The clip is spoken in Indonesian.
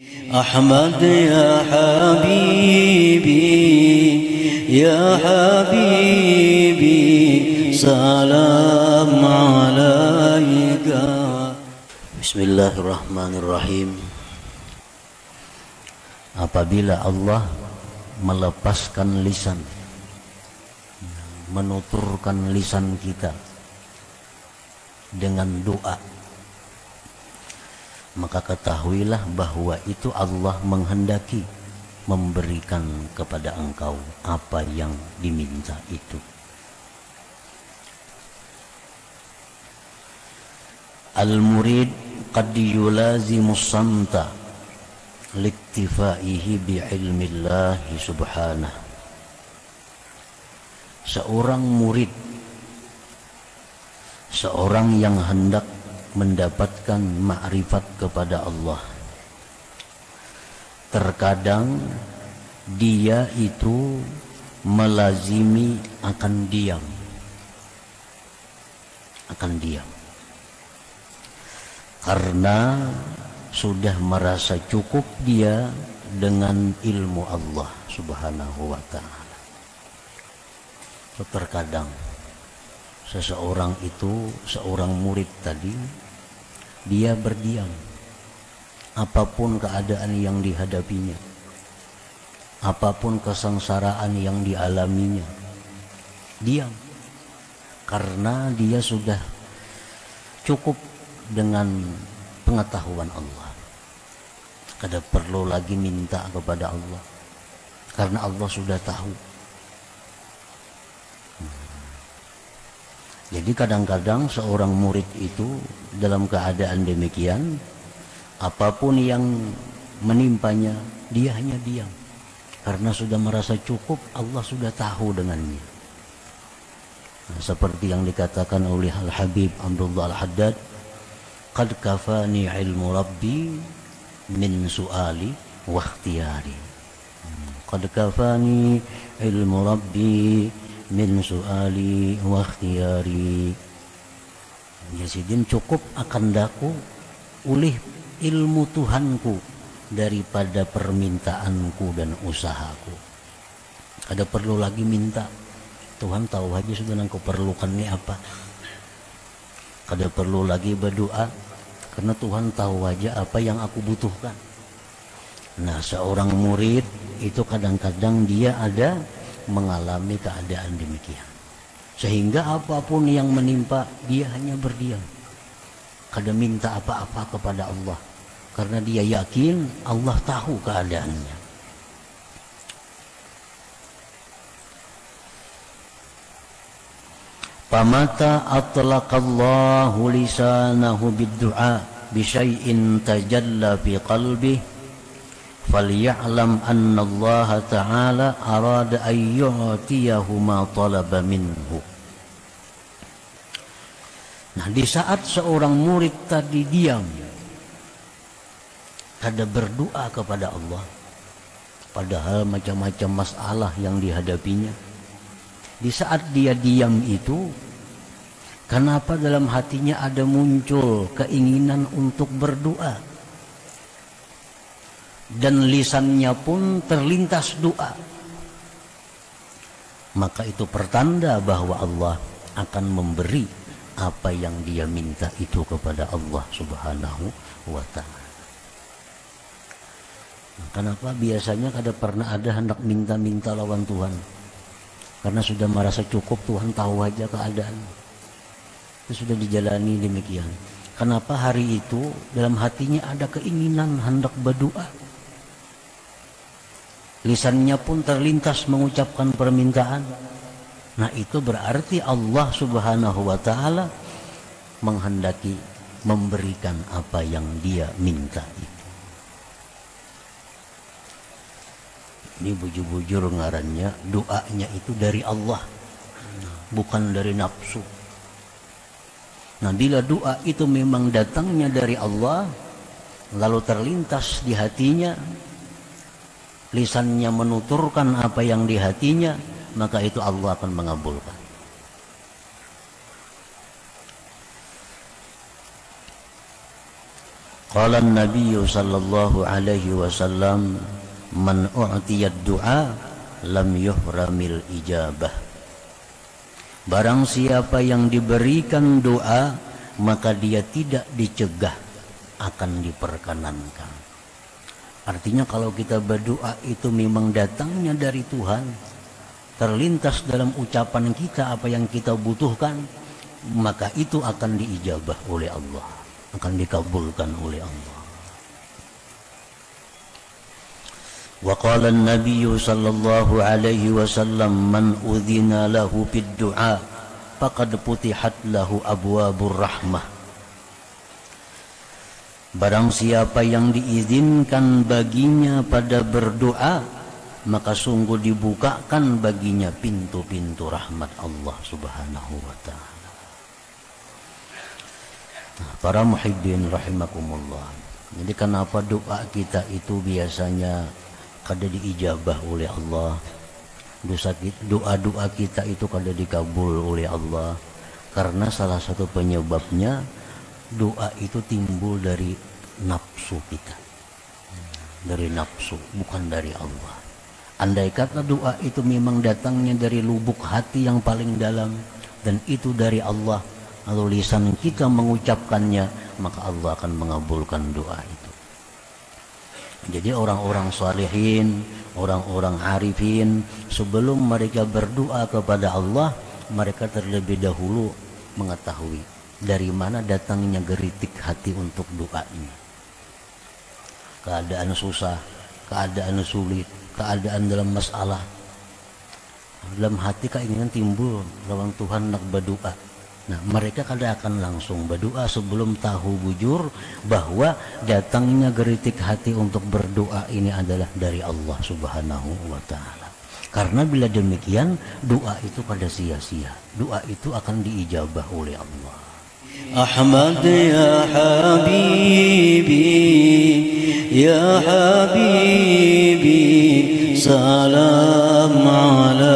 أحمد يا حبيبي يا حبيبي سلام عليك. Bismillahirrahmanirrahim. Apabila Allah melepaskan lisan, menuturkan lisan kita dengan doa, maka ketahuilah bahwa itu Allah menghendaki memberikan kepada engkau apa yang diminta itu. Al-murid qad yulazimu samta liktifaihi bi'ilmillahi subhanah. Seorang murid, seorang yang hendak mendapatkan ma'rifat kepada Allah, terkadang dia itu melazimi akan diam, karena sudah merasa cukup dia dengan ilmu Allah subhanahu wa ta'ala. Terkadang seseorang itu, seorang murid tadi, dia berdiam apapun keadaan yang dihadapinya, apapun kesengsaraan yang dialaminya, diam karena dia sudah cukup dengan pengetahuan Allah. Kada perlu lagi minta kepada Allah karena Allah sudah tahu. Jadi kadang-kadang seorang murid itu dalam keadaan demikian, apapun yang menimpanya, dia hanya diam karena sudah merasa cukup, Allah sudah tahu dengannya. Nah, seperti yang dikatakan oleh Al-Habib Abdullah Al-Haddad, qad kafani ilmu rabbi min su'ali wa ikhtiyari. Qad kafani ilmu rabbi min su'ali wa ikhtiyari. Yazidin cukup akan daku oleh ilmu Tuhanku daripada permintaanku dan usahaku. Ada perlu lagi minta, Tuhan tahu aja sudah nangku perlukan ini apa. Kada perlu lagi berdoa karena Tuhan tahu aja apa yang aku butuhkan. Nah, seorang murid itu kadang-kadang dia ada mengalami keadaan demikian, sehingga apapun yang menimpa dia hanya berdiam, kada minta apa-apa kepada Allah karena dia yakin Allah tahu keadaannya. Pamata atlaqallahu lisanahu bid-du'a bi syai'in tajalla fi qalbihi فَلْيَعْلَمْ أَنَّ اللَّهَ تَعَالَى أَرَادَ أَنْ يُعْطِيَهُ مَا طَلَبَ مِنْهُ. Nah, di saat seorang murid tadi diam, kada berdoa kepada Allah, padahal macam-macam masalah yang dihadapinya, di saat dia diam itu, kenapa dalam hatinya ada muncul keinginan untuk berdoa? Dan lisannya pun terlintas doa, maka itu pertanda bahwa Allah akan memberi apa yang dia minta itu kepada Allah subhanahu wa ta'ala. Kenapa biasanya kada pernah ada hendak minta-minta lawan Tuhan? Karena sudah merasa cukup, Tuhan tahu aja keadaan. Itu sudah dijalani demikian. Kenapa hari itu dalam hatinya ada keinginan hendak berdoa? Lisannya pun terlintas mengucapkan permintaan. Nah, itu berarti Allah subhanahu wa ta'ala menghendaki memberikan apa yang dia minta itu. Ini bujur-bujur ngarannya, doanya itu dari Allah, bukan dari nafsu. Nah, bila doa itu memang datangnya dari Allah, lalu terlintas di hatinya, lisannya menuturkan apa yang di hatinya, maka itu Allah akan mengabulkan. Qala an-nabiy sallallahu alaihi wasallam, man u'tiyad du'a lam yuhramil ijabah. Barang siapa yang diberikan doa, maka dia tidak dicegah, akan diperkenankan. Artinya kalau kita berdoa itu memang datangnya dari Tuhan, terlintas dalam ucapan kita apa yang kita butuhkan, maka itu akan diijabah oleh Allah, akan dikabulkan oleh Allah. Wa qala an-nabiy sallallahu alaihi wasallam, man udhina lahu bid du'a faqad putihat lahu abwabur rahmah. Barang siapa yang diizinkan baginya pada berdoa, maka sungguh dibukakan baginya pintu-pintu rahmat Allah subhanahu wa ta'ala. Para muhibbin rahimakumullah. Jadi kenapa doa kita itu biasanya kada diijabah oleh Allah, doa-doa kita itu kada dikabul oleh Allah? Karena salah satu penyebabnya doa itu timbul dari nafsu kita, dari nafsu, bukan dari Allah. Andai kata doa itu memang datangnya dari lubuk hati yang paling dalam dan itu dari Allah, lalu lisan kita mengucapkannya, maka Allah akan mengabulkan doa itu. Jadi orang-orang salihin, orang-orang arifin, sebelum mereka berdoa kepada Allah, mereka terlebih dahulu mengetahui dari mana datangnya geritik hati untuk doa ini. Keadaan susah, keadaan sulit, keadaan dalam masalah, dalam hati keinginan timbul lawan Tuhan nak berdoa. Nah, mereka kada akan langsung berdoa sebelum tahu bujur bahwa datangnya geritik hati untuk berdoa ini adalah dari Allah subhanahu wa ta'ala. Karena bila demikian, doa itu pada sia-sia, doa itu akan diijabah oleh Allah. Ahmad ya habibi, ya habibi, salam ala